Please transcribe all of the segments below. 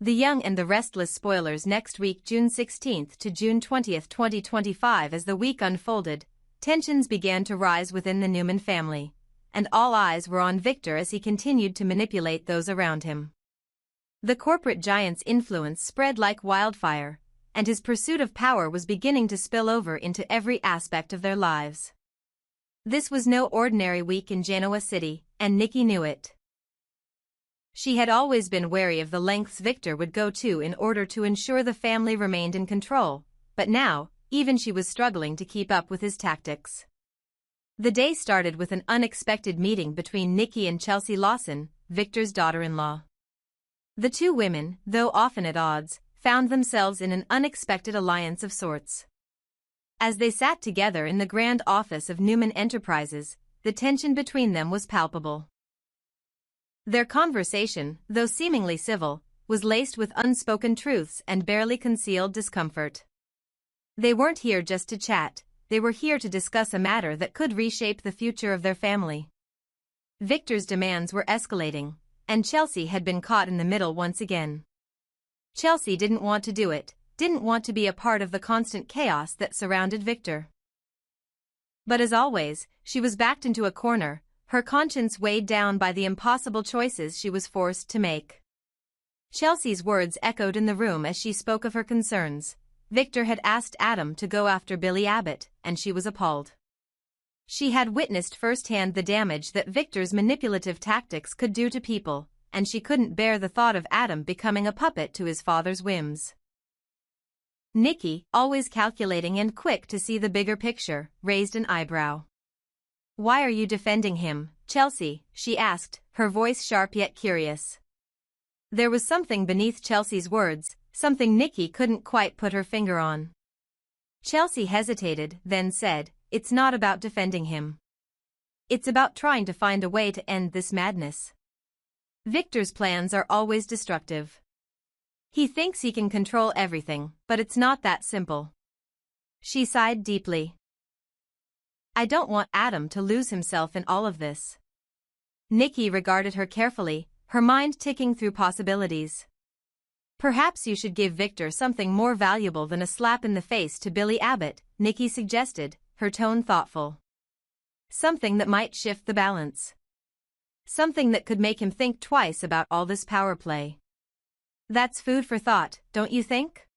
The Young and the Restless spoilers next week, June 16th to June 20th, 2025. As the week unfolded, tensions began to rise within the Newman family, and all eyes were on Victor as he continued to manipulate those around him. The corporate giant's influence spread like wildfire, and his pursuit of power was beginning to spill over into every aspect of their lives. This was no ordinary week in Genoa City, and Nikki knew it. She had always been wary of the lengths Victor would go to in order to ensure the family remained in control, but now, even she was struggling to keep up with his tactics. The day started with an unexpected meeting between Nikki and Chelsea Lawson, Victor's daughter-in-law. The two women, though often at odds, found themselves in an unexpected alliance of sorts. As they sat together in the grand office of Newman Enterprises, the tension between them was palpable. Their conversation, though seemingly civil, was laced with unspoken truths and barely concealed discomfort. They weren't here just to chat, they were here to discuss a matter that could reshape the future of their family. Victor's demands were escalating, and Chelsea had been caught in the middle once again. Chelsea didn't want to do it, didn't want to be a part of the constant chaos that surrounded Victor. But as always, she was backed into a corner, her conscience weighed down by the impossible choices she was forced to make. Chelsea's words echoed in the room as she spoke of her concerns. Victor had asked Adam to go after Billy Abbott, and she was appalled. She had witnessed firsthand the damage that Victor's manipulative tactics could do to people, and she couldn't bear the thought of Adam becoming a puppet to his father's whims. Nikki, always calculating and quick to see the bigger picture, raised an eyebrow. "Why are you defending him, Chelsea?" she asked, her voice sharp yet curious. There was something beneath Chelsea's words, something Nikki couldn't quite put her finger on. Chelsea hesitated, then said, "It's not about defending him. It's about trying to find a way to end this madness. Victor's plans are always destructive. He thinks he can control everything, but it's not that simple." She sighed deeply. "I don't want Adam to lose himself in all of this." Nikki regarded her carefully, her mind ticking through possibilities. "Perhaps you should give Victor something more valuable than a slap in the face to Billy Abbott," Nikki suggested, her tone thoughtful. "Something that might shift the balance. Something that could make him think twice about all this power play." "That's food for thought, don't you think?"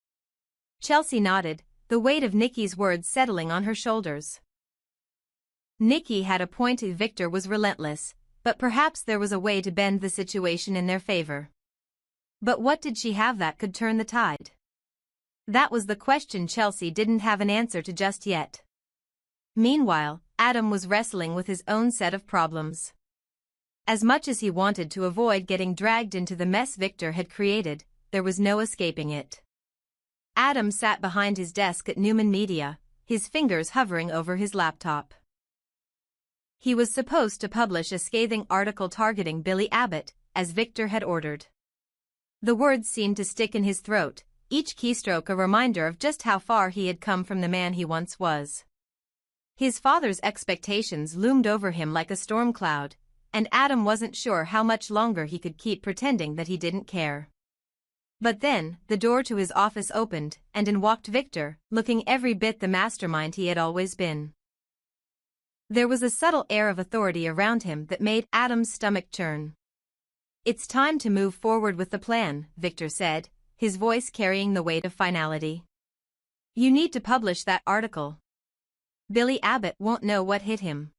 Chelsea nodded, the weight of Nikki's words settling on her shoulders. Nikki had a point. Victor was relentless, but perhaps there was a way to bend the situation in their favor. But what did she have that could turn the tide? That was the question Chelsea didn't have an answer to just yet. Meanwhile, Adam was wrestling with his own set of problems. As much as he wanted to avoid getting dragged into the mess Victor had created, there was no escaping it. Adam sat behind his desk at Newman Media, his fingers hovering over his laptop. He was supposed to publish a scathing article targeting Billy Abbott, as Victor had ordered. The words seemed to stick in his throat, each keystroke a reminder of just how far he had come from the man he once was. His father's expectations loomed over him like a storm cloud, and Adam wasn't sure how much longer he could keep pretending that he didn't care. But then, the door to his office opened, and in walked Victor, looking every bit the mastermind he had always been. There was a subtle air of authority around him that made Adam's stomach churn. "It's time to move forward with the plan," Victor said, his voice carrying the weight of finality. "You need to publish that article. Billy Abbott won't know what hit him."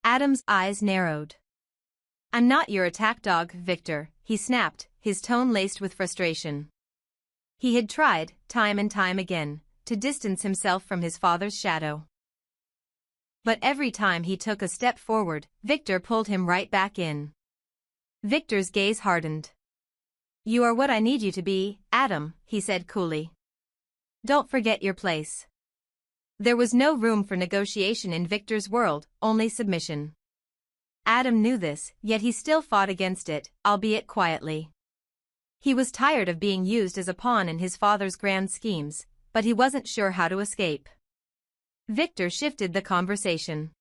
Adam's eyes narrowed. "I'm not your attack dog, Victor," he snapped, his tone laced with frustration. He had tried, time and time again, to distance himself from his father's shadow. But every time he took a step forward, Victor pulled him right back in. Victor's gaze hardened. "You are what I need you to be, Adam," he said coolly. "Don't forget your place." There was no room for negotiation in Victor's world, only submission. Adam knew this, yet he still fought against it, albeit quietly. He was tired of being used as a pawn in his father's grand schemes, but he wasn't sure how to escape. Victor shifted the conversation.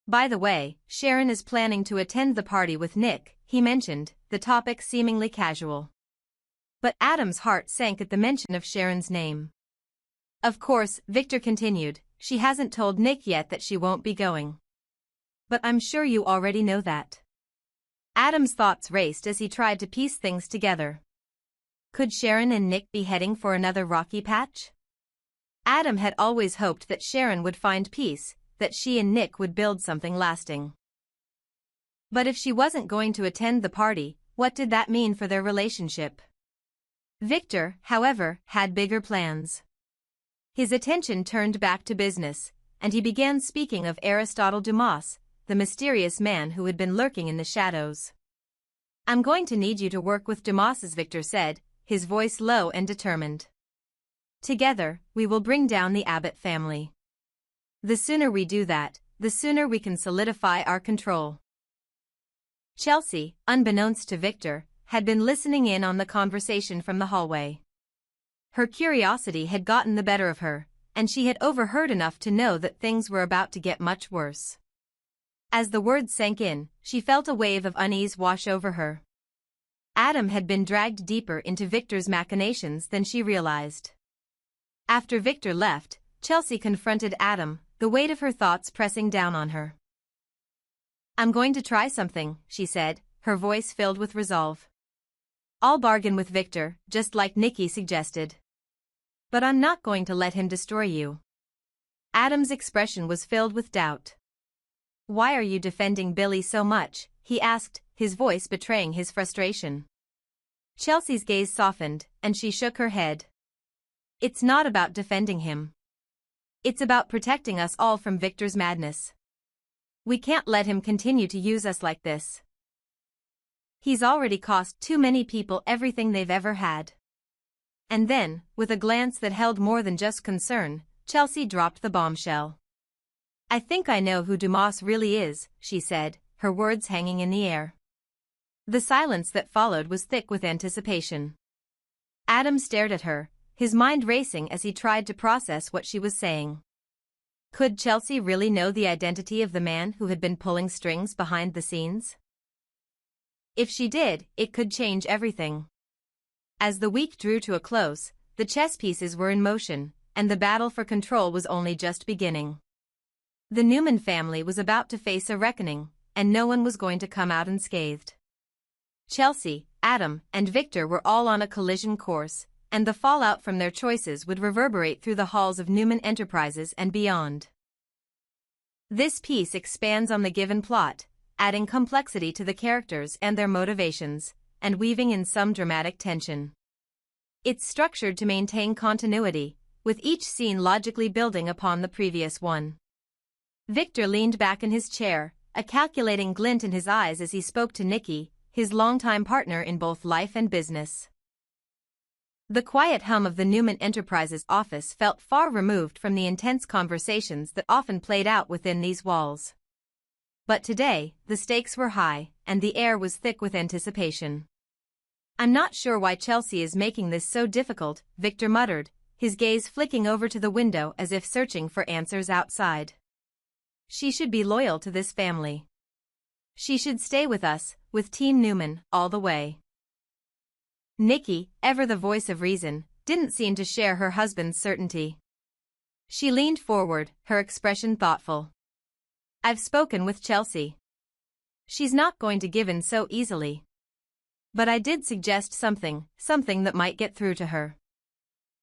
"By the way, Sharon is planning to attend the party with Nick," he mentioned, the topic seemingly casual. But Adam's heart sank at the mention of Sharon's name. Of course, Victor continued, she hasn't told Nick yet that she won't be going. But I'm sure you already know that. Adam's thoughts raced as he tried to piece things together. Could Sharon and Nick be heading for another rocky patch? Adam had always hoped that Sharon would find peace, that she and Nick would build something lasting. But if she wasn't going to attend the party, what did that mean for their relationship? Victor, however, had bigger plans. His attention turned back to business, and he began speaking of Aristotle Dumas, the mysterious man who had been lurking in the shadows. I'm going to need you to work with Dumas, Victor said, his voice low and determined. Together, we will bring down the Abbott family. The sooner we do that, the sooner we can solidify our control. Chelsea, unbeknownst to Victor, had been listening in on the conversation from the hallway. Her curiosity had gotten the better of her, and she had overheard enough to know that things were about to get much worse. As the words sank in, she felt a wave of unease wash over her. Adam had been dragged deeper into Victor's machinations than she realized. After Victor left, Chelsea confronted Adam, the weight of her thoughts pressing down on her. I'm going to try something, she said, her voice filled with resolve. I'll bargain with Victor, just like Nikki suggested. But I'm not going to let him destroy you. Adam's expression was filled with doubt. Why are you defending Billy so much? He asked, his voice betraying his frustration. Chelsea's gaze softened, and she shook her head. It's not about defending him. It's about protecting us all from Victor's madness. We can't let him continue to use us like this. He's already cost too many people everything they've ever had. And then, with a glance that held more than just concern, Chelsea dropped the bombshell. I think I know who Dumas really is, she said, her words hanging in the air. The silence that followed was thick with anticipation. Adam stared at her, his mind racing as he tried to process what she was saying. Could Chelsea really know the identity of the man who had been pulling strings behind the scenes? If she did, it could change everything. As the week drew to a close, the chess pieces were in motion, and the battle for control was only just beginning. The Newman family was about to face a reckoning, and no one was going to come out unscathed. Chelsea, Adam, and Victor were all on a collision course, and the fallout from their choices would reverberate through the halls of Newman Enterprises and beyond. This piece expands on the given plot, adding complexity to the characters and their motivations, and weaving in some dramatic tension. It's structured to maintain continuity, with each scene logically building upon the previous one. Victor leaned back in his chair, a calculating glint in his eyes as he spoke to Nikki, his longtime partner in both life and business. The quiet hum of the Newman Enterprises office felt far removed from the intense conversations that often played out within these walls. But today, the stakes were high, and the air was thick with anticipation. I'm not sure why Chelsea is making this so difficult, Victor muttered, his gaze flicking over to the window as if searching for answers outside. She should be loyal to this family. She should stay with us, with Team Newman, all the way. Nikki, ever the voice of reason, didn't seem to share her husband's certainty. She leaned forward, her expression thoughtful. I've spoken with Chelsea. She's not going to give in so easily. But I did suggest something that might get through to her.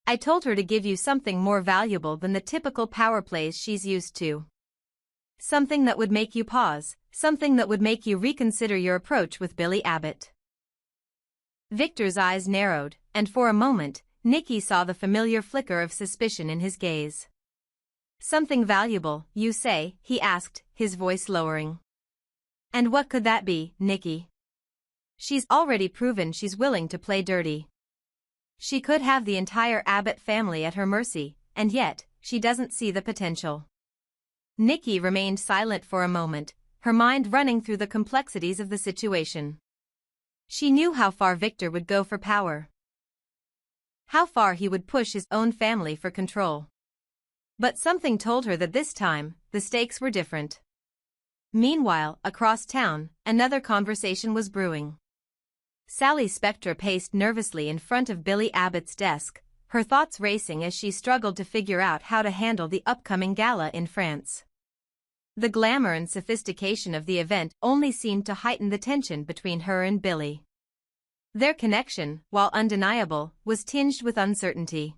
I told her to give you something more valuable than the typical power plays she's used to. Something that would make you pause, something that would make you reconsider your approach with Billy Abbott. Victor's eyes narrowed, and for a moment, Nikki saw the familiar flicker of suspicion in his gaze. Something valuable, you say? He asked, his voice lowering. And what could that be, Nikki? She's already proven she's willing to play dirty. She could have the entire Abbott family at her mercy, and yet, she doesn't see the potential. Nikki remained silent for a moment, her mind running through the complexities of the situation. She knew how far Victor would go for power. How far he would push his own family for control. But something told her that this time, the stakes were different. Meanwhile, across town, another conversation was brewing. Sally Spectra paced nervously in front of Billy Abbott's desk, her thoughts racing as she struggled to figure out how to handle the upcoming gala in France. The glamour and sophistication of the event only seemed to heighten the tension between her and Billy. Their connection, while undeniable, was tinged with uncertainty.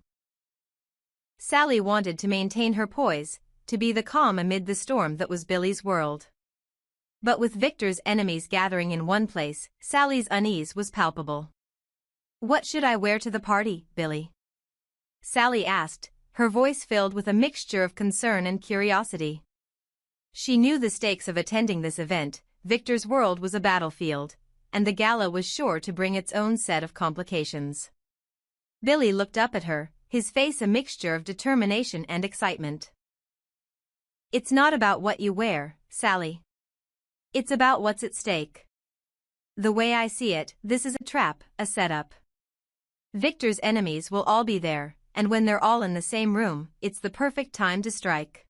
Sally wanted to maintain her poise, to be the calm amid the storm that was Billy's world. But with Victor's enemies gathering in one place, Sally's unease was palpable. "What should I wear to the party, Billy?" Sally asked, her voice filled with a mixture of concern and curiosity. She knew the stakes of attending this event. Victor's world was a battlefield, and the gala was sure to bring its own set of complications. Billy looked up at her, his face a mixture of determination and excitement. "It's not about what you wear, Sally. It's about what's at stake. The way I see it, this is a trap, a setup. Victor's enemies will all be there, and when they're all in the same room, it's the perfect time to strike."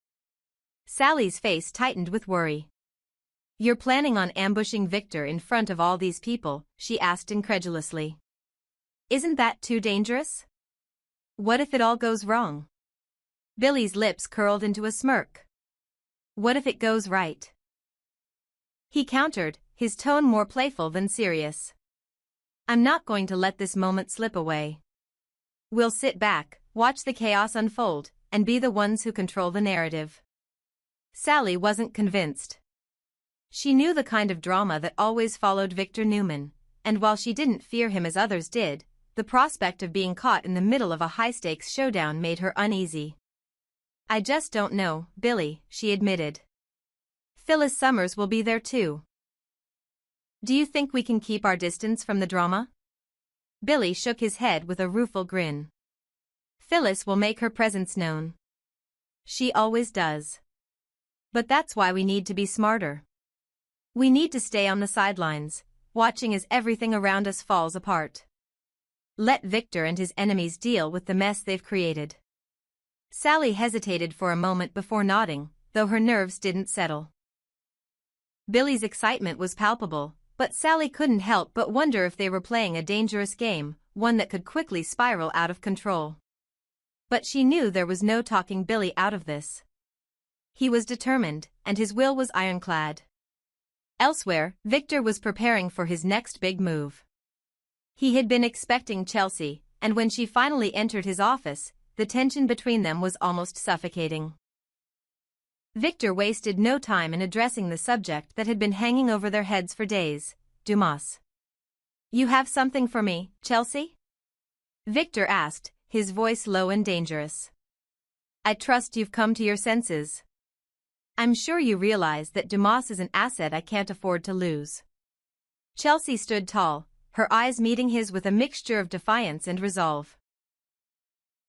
Sally's face tightened with worry. "You're planning on ambushing Victor in front of all these people?" she asked incredulously. "Isn't that too dangerous? What if it all goes wrong?" Billy's lips curled into a smirk. "What if it goes right?" he countered, his tone more playful than serious. "I'm not going to let this moment slip away. We'll sit back, watch the chaos unfold, and be the ones who control the narrative." Sally wasn't convinced. She knew the kind of drama that always followed Victor Newman, and while she didn't fear him as others did, the prospect of being caught in the middle of a high-stakes showdown made her uneasy. "I just don't know, Billy," she admitted. "Phyllis Summers will be there too. Do you think we can keep our distance from the drama?" Billy shook his head with a rueful grin. "Phyllis will make her presence known. She always does. But that's why we need to be smarter. We need to stay on the sidelines, watching as everything around us falls apart. Let Victor and his enemies deal with the mess they've created." Sally hesitated for a moment before nodding, though her nerves didn't settle. Billy's excitement was palpable, but Sally couldn't help but wonder if they were playing a dangerous game, one that could quickly spiral out of control. But she knew there was no talking Billy out of this. He was determined, and his will was ironclad. Elsewhere, Victor was preparing for his next big move. He had been expecting Chelsea, and when she finally entered his office, the tension between them was almost suffocating. Victor wasted no time in addressing the subject that had been hanging over their heads for days: Dumas. "You have something for me, Chelsea?" Victor asked, his voice low and dangerous. "I trust you've come to your senses. I'm sure you realize that Dumas is an asset I can't afford to lose." Chelsea stood tall, her eyes meeting his with a mixture of defiance and resolve.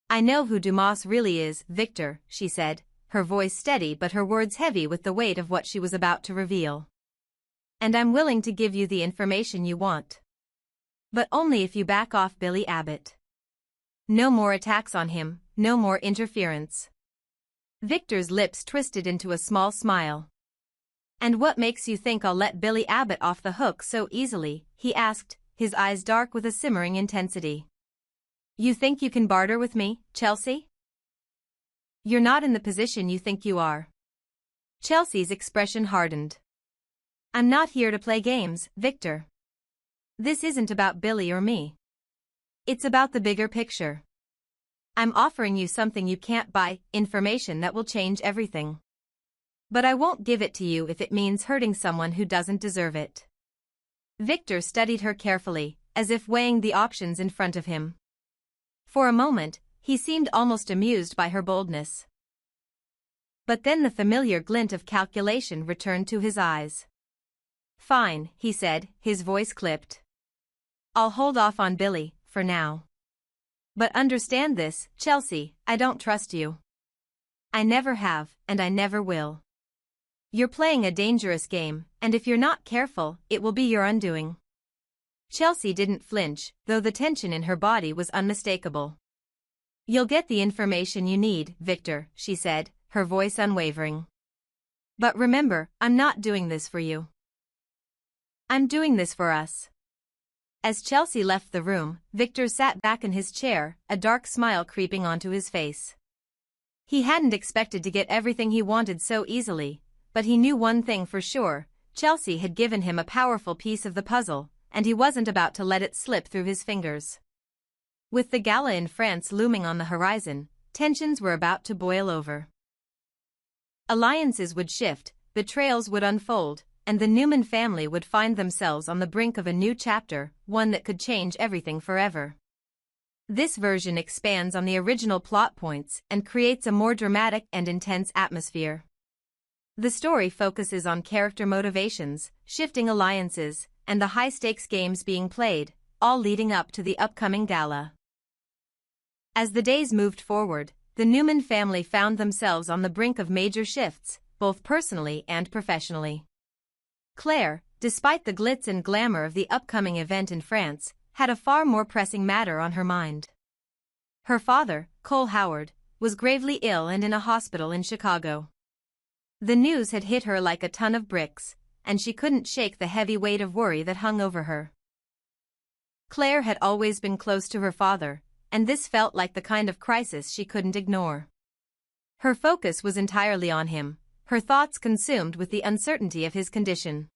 "I know who Dumas really is, Victor," she said, her voice steady but her words heavy with the weight of what she was about to reveal. "And I'm willing to give you the information you want. But only if you back off Billy Abbott. No more attacks on him, no more interference." Victor's lips twisted into a small smile. "And what makes you think I'll let Billy Abbott off the hook so easily?" he asked, his eyes dark with a simmering intensity. "You think you can barter with me, Chelsea? You're not in the position you think you are." Chelsea's expression hardened. "I'm not here to play games, Victor. This isn't about Billy or me. It's about the bigger picture. I'm offering you something you can't buy, information that will change everything. But I won't give it to you if it means hurting someone who doesn't deserve it." Victor studied her carefully, as if weighing the options in front of him. For a moment, he seemed almost amused by her boldness. But then the familiar glint of calculation returned to his eyes. "Fine," he said, his voice clipped. "I'll hold off on Billy, for now. But understand this, Chelsea, I don't trust you. I never have, and I never will. You're playing a dangerous game, and if you're not careful, it will be your undoing." Chelsea didn't flinch, though the tension in her body was unmistakable. "You'll get the information you need, Victor," she said, her voice unwavering. "But remember, I'm not doing this for you. I'm doing this for us." As Chelsea left the room, Victor sat back in his chair, a dark smile creeping onto his face. He hadn't expected to get everything he wanted so easily, but he knew one thing for sure: Chelsea had given him a powerful piece of the puzzle, and he wasn't about to let it slip through his fingers. With the gala in France looming on the horizon, tensions were about to boil over. Alliances would shift, betrayals would unfold, and the Newman family would find themselves on the brink of a new chapter, one that could change everything forever. This version expands on the original plot points and creates a more dramatic and intense atmosphere. The story focuses on character motivations, shifting alliances, and the high-stakes games being played, all leading up to the upcoming gala. As the days moved forward, the Newman family found themselves on the brink of major shifts, both personally and professionally. Clare, despite the glitz and glamour of the upcoming event in France, had a far more pressing matter on her mind. Her father, Cole Howard, was gravely ill and in a hospital in Chicago. The news had hit her like a ton of bricks, and she couldn't shake the heavy weight of worry that hung over her. Clare had always been close to her father, and this felt like the kind of crisis she couldn't ignore. Her focus was entirely on him, her thoughts consumed with the uncertainty of his condition.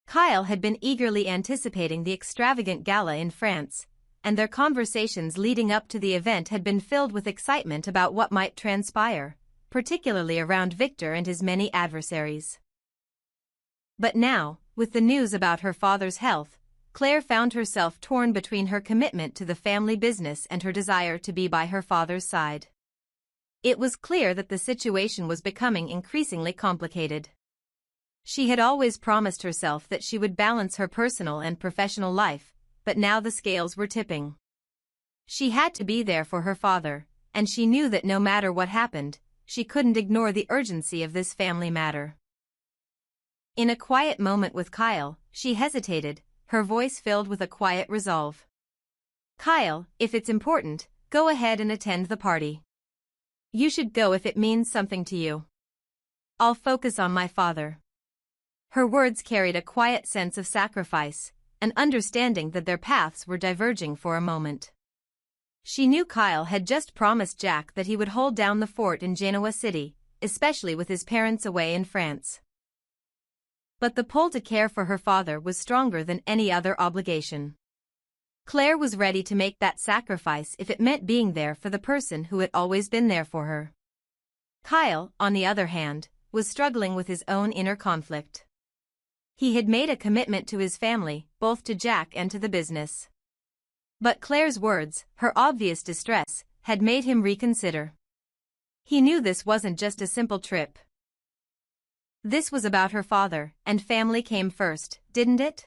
Kyle had been eagerly anticipating the extravagant gala in France, and their conversations leading up to the event had been filled with excitement about what might transpire, particularly around Victor and his many adversaries. But now, with the news about her father's health, Clare found herself torn between her commitment to the family business and her desire to be by her father's side. It was clear that the situation was becoming increasingly complicated. She had always promised herself that she would balance her personal and professional life, but now the scales were tipping. She had to be there for her father, and she knew that no matter what happened, she couldn't ignore the urgency of this family matter. In a quiet moment with Kyle, she hesitated, her voice filled with a quiet resolve. "Kyle, if it's important, go ahead and attend the party. You should go if it means something to you. I'll focus on my father." Her words carried a quiet sense of sacrifice, an understanding that their paths were diverging for a moment. She knew Kyle had just promised Jack that he would hold down the fort in Genoa City, especially with his parents away in France. But the pull to care for her father was stronger than any other obligation. Clare was ready to make that sacrifice if it meant being there for the person who had always been there for her. Kyle, on the other hand, was struggling with his own inner conflict. He had made a commitment to his family, both to Jack and to the business. But Clare's words, her obvious distress, had made him reconsider. He knew this wasn't just a simple trip. This was about her father, and family came first, didn't it?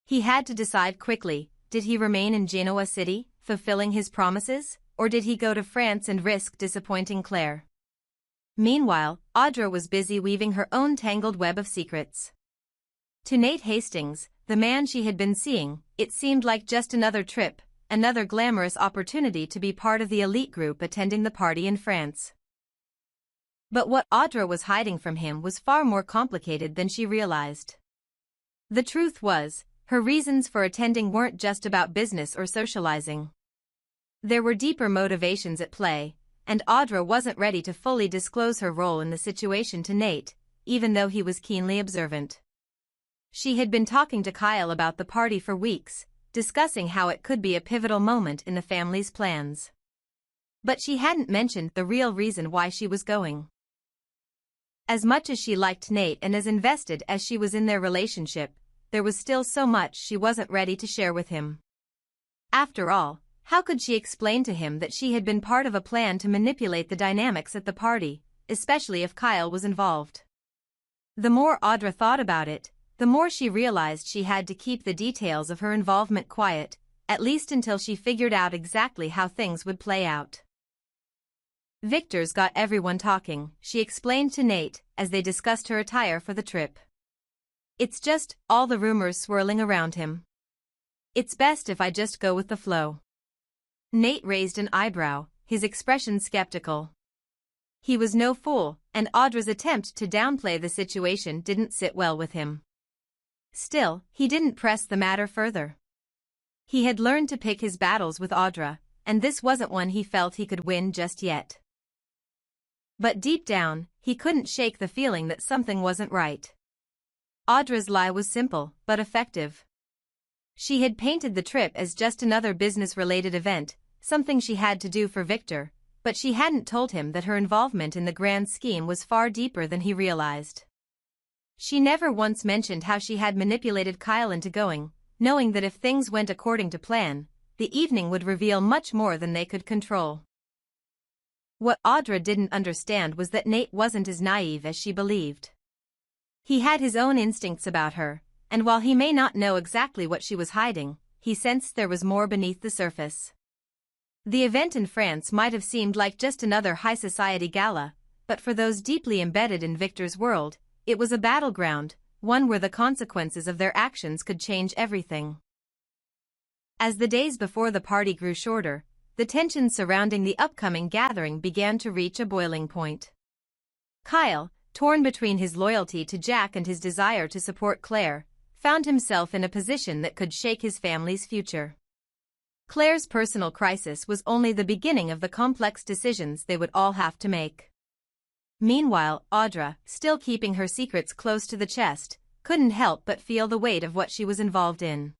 He had to decide quickly: did he remain in Genoa City, fulfilling his promises, or did he go to France and risk disappointing Clare? Meanwhile, Audra was busy weaving her own tangled web of secrets. To Nate Hastings, the man she had been seeing, it seemed like just another trip, another glamorous opportunity to be part of the elite group attending the party in France. But what Audra was hiding from him was far more complicated than she realized. The truth was, her reasons for attending weren't just about business or socializing. There were deeper motivations at play, and Audra wasn't ready to fully disclose her role in the situation to Nate, even though he was keenly observant. She had been talking to Kyle about the party for weeks, discussing how it could be a pivotal moment in the family's plans. But she hadn't mentioned the real reason why she was going. As much as she liked Nate and as invested as she was in their relationship, there was still so much she wasn't ready to share with him. After all, how could she explain to him that she had been part of a plan to manipulate the dynamics at the party, especially if Kyle was involved? The more Audra thought about it, the more she realized she had to keep the details of her involvement quiet, at least until she figured out exactly how things would play out. "Victor's got everyone talking," she explained to Nate as they discussed her attire for the trip. "It's just all the rumors swirling around him. It's best if I just go with the flow." Nate raised an eyebrow, his expression skeptical. He was no fool, and Audra's attempt to downplay the situation didn't sit well with him. Still, he didn't press the matter further. He had learned to pick his battles with Audra, and this wasn't one he felt he could win just yet. But deep down, he couldn't shake the feeling that something wasn't right. Audra's lie was simple, but effective. She had painted the trip as just another business-related event, something she had to do for Victor, but she hadn't told him that her involvement in the grand scheme was far deeper than he realized. She never once mentioned how she had manipulated Kyle into going, knowing that if things went according to plan, the evening would reveal much more than they could control. What Audra didn't understand was that Nate wasn't as naive as she believed. He had his own instincts about her, and while he may not know exactly what she was hiding, he sensed there was more beneath the surface. The event in France might have seemed like just another high society gala, but for those deeply embedded in Victor's world, it was a battleground, one where the consequences of their actions could change everything. As the days before the party grew shorter, the tension surrounding the upcoming gathering began to reach a boiling point. Kyle, torn between his loyalty to Jack and his desire to support Clare, found himself in a position that could shake his family's future. Clare's personal crisis was only the beginning of the complex decisions they would all have to make. Meanwhile, Audra, still keeping her secrets close to the chest, couldn't help but feel the weight of what she was involved in.